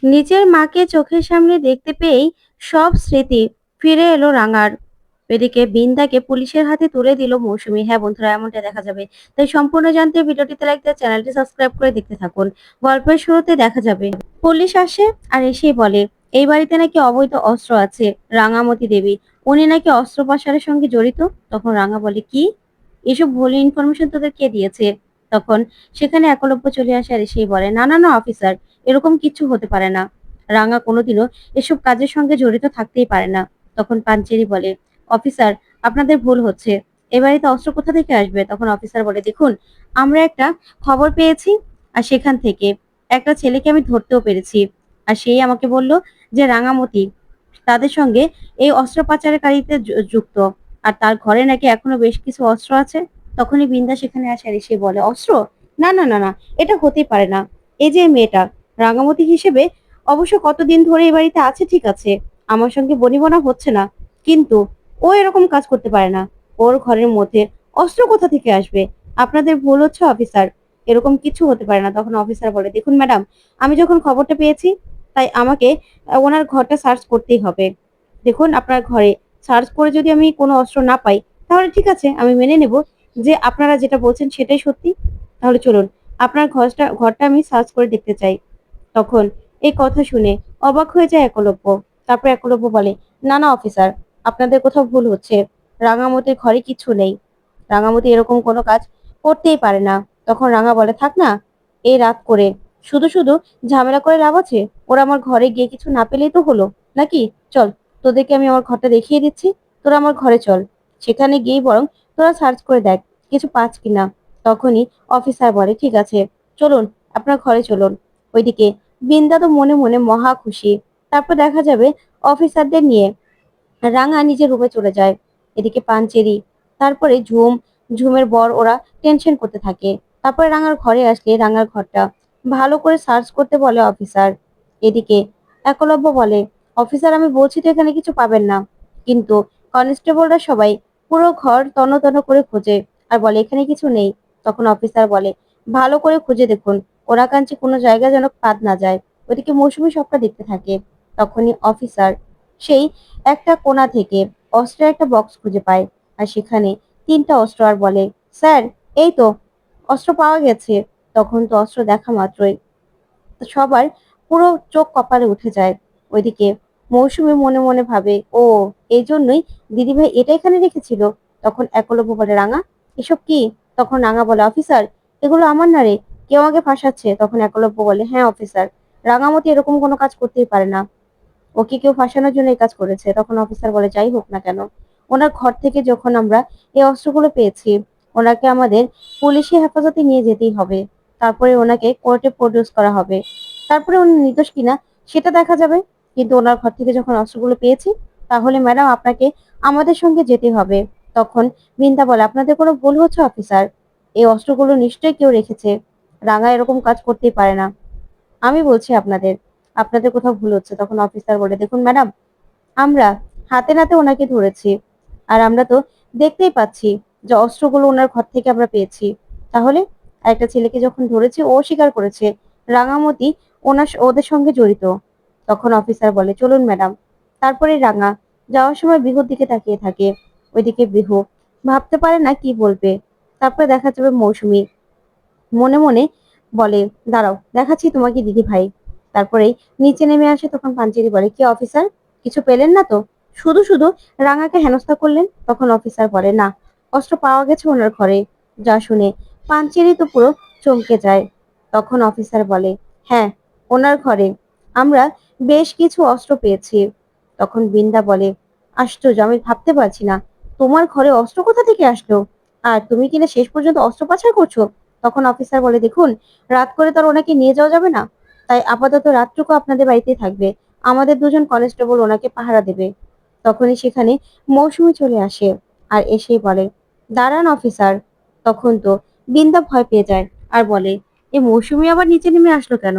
নিজের মাকে চোখের সামনে দেখতে পেয়েই সব স্মৃতি ফিরে এলো রাঙার। এদিকে বিন্দাকে পুলিশের হাতে তুলে দিল মৌসুমী। হ্যাঁ বন্ধুরা, এমনটা দেখা যাবে। তাই সম্পূর্ণ জানতে ভিডিওটিতে লাইক দিয়ে চ্যানেলটি সাবস্ক্রাইব করে দেখতে থাকুন। গল্পের শুরুতে দেখা যাবে পুলিশ আসে আর এসেই বলে এই বাড়িতে নাকি অবৈধ অস্ত্র আছে। রাঙামতি দেবী, উনি নাকি অস্ত্র পাচারের সঙ্গে জড়িত। তখন রাঙা বলে কি, এসব ভুল ইনফরমেশন তোদের কে দিয়েছে? তখন সেখানে একলব্য চলে আসে আর এসেই বলে না না না অফিসার, এরকম কিছু হতে পারে না। রাঙা কোনোদিনও এসব কাজের সঙ্গে জড়িত থাকতেই পারে না। তখন পাঞ্চেরি বলে অফিসার, আপনাদের ভুল হচ্ছে। এ বাড়িতে অস্ত্র কোথা থেকে আসবে? তখন অফিসার বলে দেখুন, আমরা একটা খবর পেয়েছি আর সেখান থেকে একটা ছেলেকে আমি ধরতেও পেরেছি। আর সেই আমাকে বলল যে রাঙামতি তাদের সঙ্গে এই অস্ত্র পাচারকারীতে যুক্ত। আর তার ঘরে নাকি এখনো বেশ কিছু অস্ত্র আছে। তখনই বিন্দা সেখানে আসে আর এসে বলে অস্ত্র? না না না না, এটা হতেই পারে না। এই যে মেয়েটা রাঙামতি হিসেবে অবশ্য কতদিন ধরে এই বাড়িতে আছে ঠিক আছে, আমার সঙ্গে বনিবনা হচ্ছে না, কিন্তু ও এরকম কাজ করতে পারে না। ওর ঘরের মধ্যে অস্ত্র কোথা থেকে আসবে? আপনাদের ভুল হচ্ছে অফিসার, এরকম কিছু হতে পারে না। তখন অফিসার বলে দেখুন ম্যাডাম, আমি যখন খবরটা পেয়েছি তাই আমাকে ওনার ঘরটা সার্চ করতেই হবে। দেখুন আপনার ঘরে সার্চ করে যদি আমি কোনো অস্ত্র না পাই তাহলে ঠিক আছে, আমি মেনে নেব যে আপনারা যেটা বলছেন সেটাই সত্যি। তাহলে চলুন, আপনার ঘরটা আমি সার্চ করে দেখতে চাই। তখন এই কথা শুনে অবাক হয়ে যায় একলব্য। তারপর একলব্য বলে না না অফিসার, আপনাদের কোথাও ভুল হচ্ছে। রাঙামতির ঘরে কিছু নেই। রাঙামতি এরকম কোনো কাজ করতেই পারে না। তখন রাঙা বলে থাক না, এই রাত করে শুধু শুধু ঝামেলা করে লাভ আছে? ওরা আমার ঘরে গিয়ে কিছু না পেলেই তো হলো নাকি? চল, তোদেরকে আমি আমার ঘরটা দেখিয়ে দিচ্ছি। তোরা আমার ঘরে চল, সেখানে গিয়েই বরং তোরা সার্চ করে দেখ কিছু পাস কিনা। তখনই অফিসার বলে ঠিক আছে, চলুন আপনার ঘরে চলুন। ওইদিকে বিন্দা তো মনে মনে মহা খুশি। তারপর দেখা যাবে অফিসারদের নিয়ে রাঙা নিজের রুমে চলে যায়। এদিকে পাঞ্চেরি, তারপরে ঝুমের বর ওরা টেনশন করতে থাকে। তারপরে রাঙার ঘরে আসলে রাঙার ঘরটা ভালো করে সার্চ করতে বলে অফিসার। এদিকে একলব্য বলে অফিসার, আমি বলছি তো এখানে কিছু পাবেন না, কিন্তু কনস্টেবলরা সবাই পুরো ঘর তন্ন তন্ন করে খোঁজে আর বলে এখানে কিছু নেই। তখন অফিসার বলে ভালো করে খুঁজে দেখুন, ওরা কাঞ্চি কোনো জায়গায় যেন বাদ না যায়। ওদিকে মৌসুমী সবটা দেখতে থাকে। তখনই অফিসার সেই একটা কোণা থেকে অস্ত্রের একটা বক্স খুঁজে পায় আর সেখানে 3টা অস্ত্র আর বলে স্যার, এই তো অস্ত্র পাওয়া গেছে। তখন তো অস্ত্র দেখা মাত্রই তো সবার পুরো চোখ কপালে উঠে যায়। ওইদিকে মৌসুমী মনে মনে ভাবে ও, এই জন্যই দিদিভাই এটা এখানে রেখেছিল। তখন একলব্য বলে রাঙা, এসব কি? তখন রাঙা বলে অফিসার, এগুলো আমার না রে, কেউ আমাকে ফাঁসাচ্ছে। তখন একলব্য বলে হ্যাঁ অফিসার, রাঙামতি এরকম কোনো কাজ করতেই পারে না, ওকে কেউ ফাঁসানোর জন্য এই কাজ করেছে। তখন অফিসার বলে যাই হোক না কেন, ওনার ঘর থেকে যখন আমরা এই অস্ত্রগুলো পেয়েছি, ওনাকে আমাদের পুলিশি হেফাজতে নিয়ে যেতেই হবে। তারপরে ওনাকে কোর্টে প্রডিউস করা হবে। তারপরে উনি নির্দোষ কিনা সেটা দেখা যাবে। কিন্তু ওনার ঘর থেকে যখন অস্ত্রগুলো পেয়েছি, তাহলে ম্যাডাম আপনাকে আমাদের সঙ্গে যেতে হবে। তখন বিন্দা বলে আপনাদের কোনো ভুল হচ্ছে অফিসার, এই অস্ত্রগুলো নিশ্চয়ই কেউ রেখেছে। রাঙা এরকম কাজ করতেই পারে না। আমি বলছি আপনাদের, আপনাদের কোথাও ভুল হচ্ছে। তখন অফিসার বলে দেখুন ম্যাডাম, আমরা হাতে নাতে ওনাকে ধরেছি আর আমরা তো দেখতেই পাচ্ছি যে অস্ত্রগুলো ওনার ঘর থেকে আমরা পেয়েছি। তাহলে একটা ছেলেকে যখন ধরেছি ও স্বীকার করেছে রাঙামতি ওদের সঙ্গে জড়িত। তখন অফিসার বলে চলুন ম্যাডাম। তারপরে রাঙা যাওয়ার সময় বিহুর দিকে তাকিয়ে থাকে। ওইদিকে বিহু ভাবতে পারে না কি বলবে। তারপরে দেখা যাবে মৌসুমী মনে মনে বলে দাঁড়াও দেখাচ্ছি তোমাকে দিদি ভাই। তারপরে নিচে নেমে আসে। তখন পাঞ্চেরি বলে কি অফিসার, কিছু পেলেন না তো? শুধু শুধু রাঙাকে হেনস্থা করলেন। তখন অফিসার বলে না, অস্ত্র পাওয়া গেছে ওনার ঘরে। যা শুনে পাঞ্চেরি তো পুরো চমকে যায়। তখন অফিসার বলে হ্যাঁ, ওনার ঘরে আমরা বেশ কিছু অস্ত্র পেয়েছি। তখন বিন্দা বলে আশ্চর্য, আমি ভাবতে পারছি না তোমার ঘরে অস্ত্র কোথা থেকে আসলো, আর তুমি কিনা শেষ পর্যন্ত অস্ত্র পাচার করছো। তখন অফিসার বলে দেখুন, রাত করে তো আর ওনাকে নিয়ে যাওয়া যাবে না, তাই আপাতত রাতটুকু আপনাদের বাড়িতেই থাকবে। আমাদের দুজন কনস্টেবল ওনাকে পাহারা দেবে। তখনই সেখানে মৌসুমী চলে আসে আর এসেই বলে দাঁড়ান অফিসার। তখন তো বিন্দা ভয় পেয়ে যায় আর বলে এই মৌসুমী আবার নিচে নেমে আসলো কেন?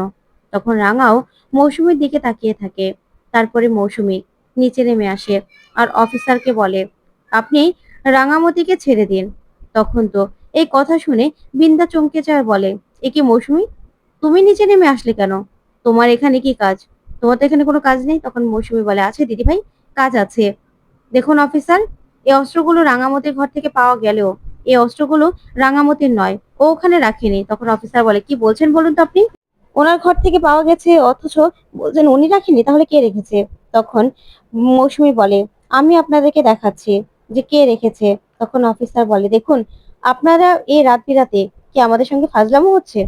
তখন রাঙাও মৌসুমীর দিকে তাকিয়ে থাকে। তারপরে মৌসুমী নিচে নেমে আসে আর অফিসারকে বলে আপনি রাঙামতিকে ছেড়ে দিন। তখন তো এই কথা শুনে বিন্দা চমকে যায় আর বলে এ কি মৌসুমী, তুমি নিচে নেমে আসলে কেন? তোমার এখানে কি কাজ? তোমার তো এখানে কোনো কাজ নেই। তখন মৌসুমী বলে, আছে দিদি ভাই, কাজ আছে। দেখুন অফিসার, এই অস্ত্রগুলো রাঙামতির ঘর থেকে পাওয়া গেলেও এই অস্ত্রগুলো রাঙামতির নয়, ও ওখানে রাখেনি। তখন অফিসার বলে, কি বলছেন বলুন তো আপনি? ওনার ঘর থেকে পাওয়া গেছে অথচ বলছেন উনি রাখেনি, তাহলে কে রেখেছে? তখন মৌসুমী বলে, আমি আপনাদেরকে দেখাচ্ছি যে কে রেখেছে। তখন অফিসার বলে, দেখুন আপনারা এই রাত বিরাতে কি আমাদের সঙ্গে ফাজলামো হচ্ছে?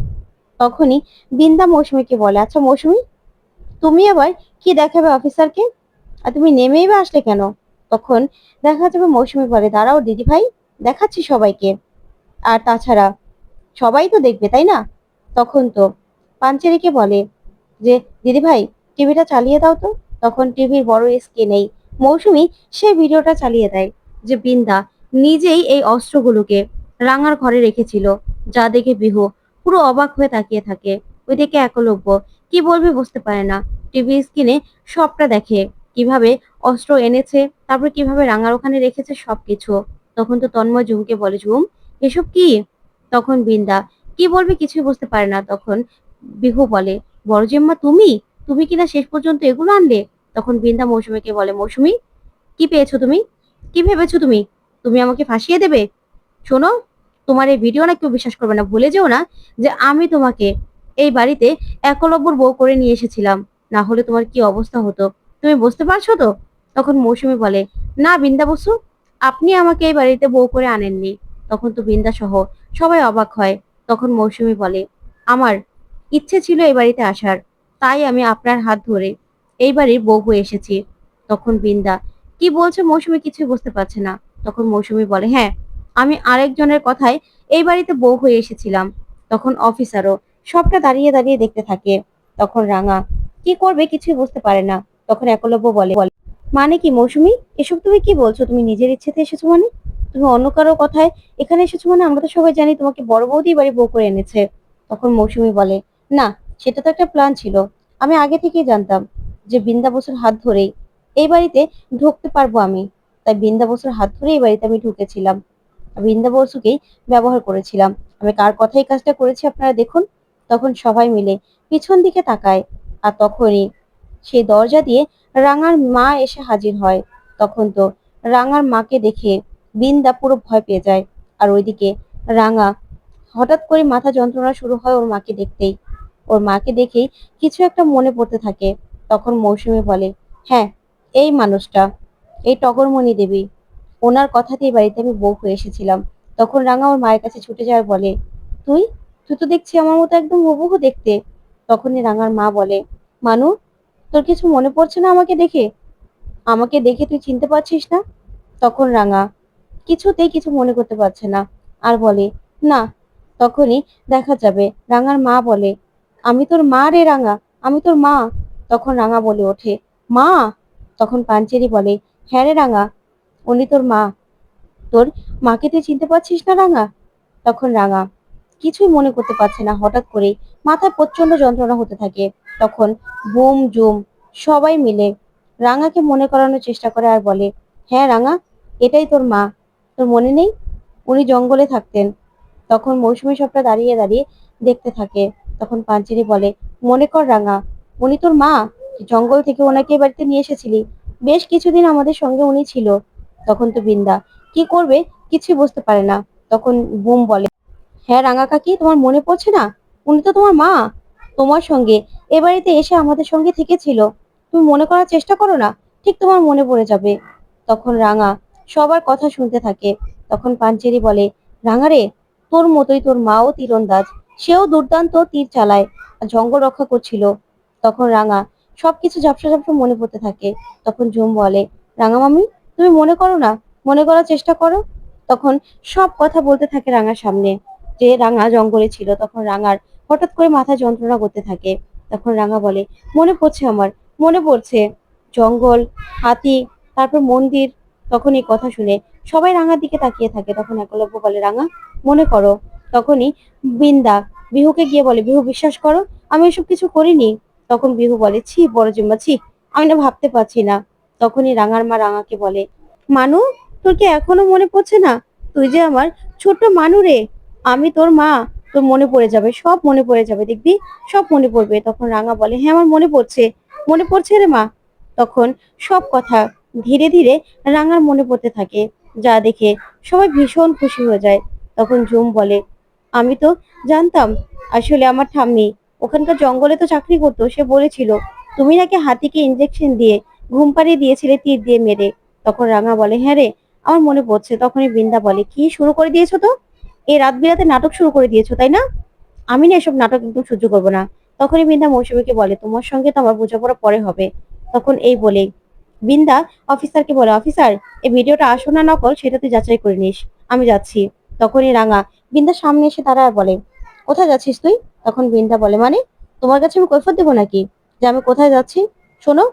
তখনই বিন্দা মৌসুমীকে বলে, আচ্ছা মৌসুমী, তুমি আবার কি দেখাবে অফিসারকে? আর তুমি নেমেই বা আসলে কেন? তখন দেখা যাবে মৌসুমী বলে, দাঁড়াও দিদি ভাই, দেখাচ্ছি সবাইকে। আর তাছাড়া সবাই তো দেখবে তাই না? তখন তো পাঞ্চেরিকে বলে যে, দিদি ভাই, টিভিটা চালিয়ে দাও তো। তখন টিভির বড় স্ক্রিনেই মৌসুমী সেই ভিডিওটা চালিয়ে দেয় যে বৃন্দা নিজেই এই অস্ত্রগুলোকে রাঙার ঘরে রেখেছিল, যা দেখে বিহু পুরো অবাক হয়ে তাকিয়ে থাকে। ওইদিকে একলব্য কি বলবে বুঝতে পারে না। টিভি স্ক্রিনে সবটা দেখে, কিভাবে অস্ত্র এনেছে, তারপর কিভাবে রাঙার ওখানে রেখেছে সবকিছু। তখন তো তন্ময় ঝুমকে বলে, ঝুম, এসব কি? তখন বৃন্দা কি বলবে কিছুই বুঝতে পারে না। তখন বিহু বলে, বড় জেম্মা তুমি তুমি কিনা শেষ পর্যন্ত এগুলো আনলে? তখন বৃন্দা মৌসুমীকে বলে, মৌসুমী, কি পেয়েছো তুমি? কি ভেবেছো তুমি? তুমি আমাকে ফাঁসিয়ে দেবে? শোনো, তোমার এই ভিডিও না কেউ বিশ্বাস করবে না। ভুলে যেও না যে আমি তোমাকে এই বাড়িতে একলব্যর বউ করে নিয়ে এসেছিলাম। না হলে তোমার কি অবস্থা হতো তুমি বুঝতে পারছো তো? তখন মৌসুমী বলে, না বৃন্দা বসু, আপনি আমাকে এই বাড়িতে বউ করে আনেননি। তখন তো বৃন্দা সহ সবাই অবাক হয়। তখন মৌসুমী বলে, আমার ইচ্ছে ছিল এই বাড়িতে আসার, তাই আমি আপনার হাত ধরে এই বাড়ির বউ হয়ে এসেছি। তখন বৃন্দা কি বলছে মৌসুমী কিছুই বুঝতে পারছে না। তখন মৌসুমী বলে, হ্যাঁ, আমি আরেকজনের কথায় এই বাড়িতে বউ হয়ে এসেছিলাম। তখন অফিসারও সবটা দাঁড়িয়ে দাঁড়িয়ে দেখতে থাকে। তখন রাঙা কি করবে কিছুই বুঝতে পারে না। তখন একলব্য বলে, মানে কি মৌসুমী, এসব তুমি কি বলছো? তুমি নিজের ইচ্ছেতে এসেছো মানে? তুমি অন্য কারো কথায় এখানে এসেছো মানে? আমরা তো সবাই জানি তোমাকে বড় বৌদি বাড়ি বউ করে এনেছে। তখন মৌসুমী বলে, না, সেটা তো একটা প্ল্যান ছিল। আমি আগে থেকেই জানতাম যে বৃন্দা বসুর হাত ধরেই এই বাড়িতে ঢুকতে পারবো আমি। তাই বৃন্দা বসুর হাত ধরে এই বাড়িতে আমি ঢুকেছিলাম, বৃন্দা বসুকেই ব্যবহার করেছিলাম। আমি কার কথাই কাজটা করেছি আপনারা দেখুন। তখন সবাই মিলে পিছন দিকে তাকায়। আর তখনই সেই দরজা দিয়ে রাঙার মা এসে হাজির হয়। তখন তো রাঙার মাকে দেখে বিন্দা পুরো ভয় পেয়ে যায়। আর ওইদিকে রাঙা হঠাৎ করে মাথা যন্ত্রণা শুরু হয় ওর মাকে দেখতেই। ওর মাকে দেখেই কিছু একটা মনে পড়তে থাকে। তখন মৌসুমী বলে, হ্যাঁ, এই মানুষটা, এই টগরমণি দেবী, ওনার কথাতেই বাড়িতে আমি বউ হয়ে এসেছিলাম। তখন রাঙা ওর মায়ের কাছে ছুটে যায় আর বলে, তুই তুই তো দেখছি আমার মতো একদম হুবহু দেখতে। তখনই রাঙার মা বলে, মানু, তোর কিছু মনে পড়ছে না আমাকে দেখে? আমাকে দেখে তুই চিনতে পারছিস না? তখন রাঙা কিছুতেই কিছু মনে করতে পারছে না আর বলে, না। তখনই দেখা যাবে রাঙার মা বলে, আমি তোর মা রে রাঙা, আমি তোর মা। তখন রাঙা বলে ওঠে, মা? তখন পাঞ্চেরি বলে, হ্যাঁ রে রাঙা, উনি তোর মা। তোর মাকে তুই চিনতে পারছিস না রাঙা? তখন রাঙা কিছুই মনে করতে পারছে না। হঠাৎ করেই মাথায় প্রচন্ড যন্ত্রণা হতে থাকে। তখন বুম জুম সবাই মিলে রাঙাকে মনে করানোর চেষ্টা করে আর বলে, হ্যাঁ রাঙা, এটাই তোর মা। তোর মনে নেই উনি জঙ্গলে থাকতেন? তখন মৌসুমী সবটা দাঁড়িয়ে দাঁড়িয়ে দেখতে থাকে। তখন পাঞ্চেরি বলে, মনে কর রাঙা, উনি তোর মা। জঙ্গল থেকে ওনাকে এ বাড়িতে নিয়ে এসেছিলি, বেশ কিছুদিন আমাদের সঙ্গে উনি ছিল। তখন তো বৃন্দা কি করবে কিছুই বুঝতে পারে না। তখন বুম বলে, হ্যাঁ রাঙা কাকি, তোমার মনে পড়ছে না? উনি তো তোমার মা, তোমার সঙ্গে এ বাড়িতে এসে আমাদের সঙ্গে থেকেছিল। তুমি মনে করার চেষ্টা করো না, ঠিক তোমার মনে পড়ে যাবে। তখন রাঙা সবার কথা শুনতে থাকে। তখন পাঞ্চেরি বলে, রাঙা রে, তোর মতোই তোর মাও তীরন্দাজ, সেও দুর্দান্ত তীর চালায় আর জঙ্গল রক্ষা করছিল। তখন রাঙা সবকিছু ঝাপসা ঝাপসা মনে পড়তে থাকে। তখন ঝুম বলে, রাঙা মামি, তুমি মনে করো না, মনে করার চেষ্টা করো। তখন সব কথা বলতে থাকে রাঙার সামনে যে রাঙা জঙ্গলে ছিল। তখন রাঙার হঠাৎ করে মাথা যন্ত্রণা করতে থাকে। তখন রাঙা বলে, মনে পড়ছে আমার, মনে পড়ছে জঙ্গল, হাতি, তারপর মন্দির। তখন এই কথা শুনে সবাই রাঙার দিকে তাকিয়ে থাকে। তখন একলব্য বলে, রাঙা মনে করো। তখনই বৃন্দা বিহুকে গিয়ে বলে, বিহু বিশ্বাস করো, আমি এসব কিছু করিনি। তখন বিহু বলে, ছি বড় জিম্মা, ছি, আমি না ভাবতে পারছি না। তখনই রাঙার মা রাঙাকে বলে, মানু, তোর কি এখনো মনে পড়ছে না? তুই যে আমার ছোট্ট মানু রে, আমি তোর মা। তোর মনে পড়ে যাবে, সব মনে পড়ে যাবে, দেখবি সব মনে পড়বে। তখন রাঙা বলে, হ্যাঁ আমার মনে পড়ছে, মনে পড়ছে রে মা? তখন সব কথা ধীরে ধীরে রাঙার মনে পড়তে থাকে, যা দেখে সবাই ভীষণ খুশি হয়ে যায়। তখন ঝুম বলে, আমি তো জানতাম, আসলে আমার ঠাম্মি ওখানকার জঙ্গলে তো চাকরি করতো, সে বলেছিল তুমি নাকি হাতিকে ইঞ্জেকশন দিয়ে ঘুম পাড়িয়ে দিয়েছিলে তীর দিয়ে মেরে। তখন রাঙা বলে, হ্যাঁ রে, আমার মনে পড়ছে। তখনই বৃন্দা বলে, কি শুরু করে দিয়েছো তো? এই রাত বিরাতে নাটক শুরু করে দিয়েছো তাই না? আমি না এসব নাটক একদম সহ্য করবো না। তখনই বৃন্দা মৌসুমীকে বলে, তোমার সঙ্গে তো আমার বোঝাপড়া পরে হবে। তখন এই বলে বৃন্দা অফিসারকে বলে, অফিসার, এই ভিডিওটা আসল না নকল সেটা তুই যাচাই করে নিস, আমি যাচ্ছি। তখনই রাঙা বৃন্দার সামনে এসে দাঁড়ায় আর বলে, কোথায় যাচ্ছিস তুই? তখন বৃন্দা বলে, মানে তোমার কাছে আমি কৈফিয়ত দেবো নাকি যে আমি কোথায় যাচ্ছি? শোনো,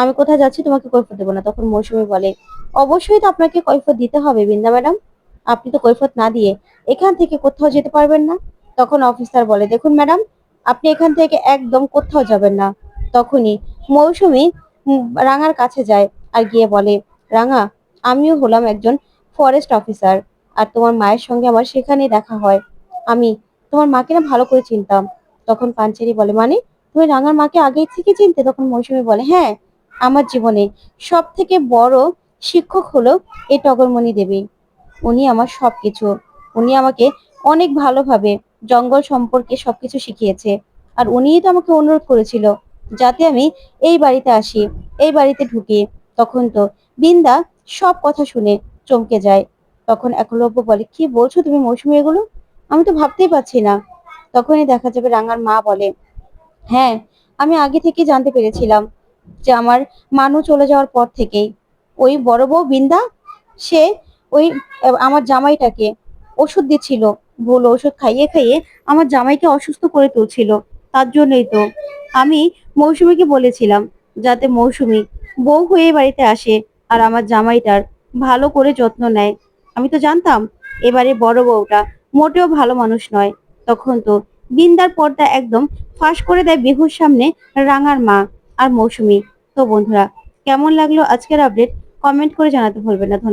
আমি কোথায় যাচ্ছি তোমাকে কৈফিয়ত দেবো না। তখন মৌসুমী বলে, অবশ্যই তো আপনাকে কৈফিয়ত দিতে হবে বৃন্দা ম্যাডাম, আপনি তো কৈফিয়ত না দিয়ে এখান থেকে কোথাও যেতে পারবেন না। তখন অফিসার বলে, দেখুন ম্যাডাম, আপনি এখান থেকে একদম কোথাও যাবেন না। তখনই মৌসুমী রাঙার কাছে যায় আর গিয়ে বলে, রাঙা, আমিও হলাম একজন ফরেস্ট অফিসার, আর তোমার মায়ের সঙ্গে আমার সেখানেই দেখা হয়। আমি তোমার মাকে না ভালো করে চিনতাম। তখন পাঞ্চেরি বলে, মানে তুমি রাঙার মাকে আগে থেকে চিনতে? তখন মৌসুমী বলে, হ্যাঁ, আমার জীবনে সব থেকে বড় শিক্ষক হলো এই টগরমণি দেবী। উনি আমার সবকিছু। উনি আমাকে অনেক ভালোভাবে জঙ্গল সম্পর্কে সবকিছু শিখিয়েছে। আর উনিই তো আমাকে অনুরোধ করেছিল যাতে আমি এই বাড়িতে আসি, এই বাড়িতে ঢুকি। তখন তো বিন্দা সব কথা শুনে চমকে যায়। তখন একলব্য বলে, কি বলছো তুমি মৌসুমী এগুলো? আমি তো ভাবতেই পারছি না। তখনই দেখা যাবে রাঙার মা বলে, হ্যাঁ, আমি আগে থেকে জানতে পেরেছিলাম যে আমার মানু চলে যাওয়ার পর থেকেই ওই বড় বউ বিন্দা, সে ওই আমার জামাইটাকে ওষুধ দিচ্ছিল, ভুল ওষুধ খাইয়ে খাইয়ে আমার জামাইকে অসুস্থ করে তুলছিল। তার জন্যই তো আমি মৌসুমীকে বলেছিলাম যাতে মৌসুমী বউ হয়ে এই বাড়িতে আসে আর আমার জামাইটার ভালো করে যত্ন নেয়। আমি তো জানতাম এবারে বড় বউটা মোটেও ভালো মানুষ নয়। তখন তো বিন্দার পর্দা একদম ফাঁস করে দেয় বিহুর সামনে রাঙার মা আর মৌসুমী। তো বন্ধুরা, কেমন লাগলো আজকের আপডেট? কমেন্ট করে জানাতে ভুলবেন না। ধন্যবাদ।